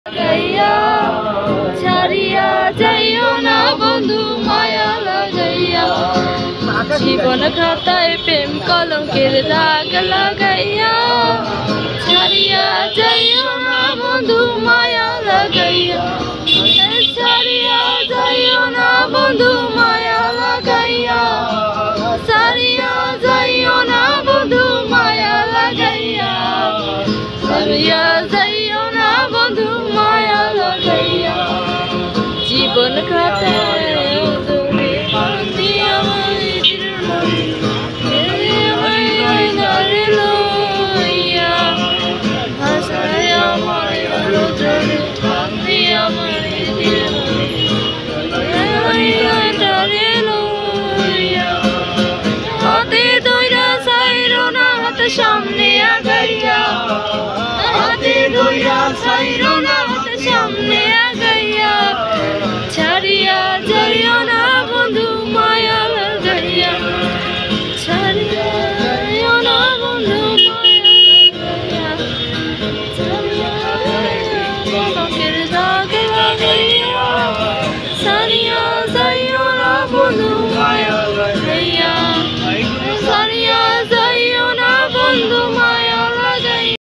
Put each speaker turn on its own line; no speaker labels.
লাগাইয়া ছাড়িয়া যাইও না বন্ধু মায়া লাগাইয়া জীবন খাতায় প্রেম কলঙ্কের দাগ লাগাইয়া ছাড়িয়া যাইও না বন্ধু মায়া লাগাইয়া ছাড়িয়া যাইও না বন্ধু মায়া লাগাইয়া ছাড়িয়া যাইও না বন্ধু মায়া লাগাইয়া ছাড়িয়া যাইও না বন্ধু মায়া লাগাইয়া জীবন খাতায় সামনে আগাইয়া হাতে ধইরা ছাইরা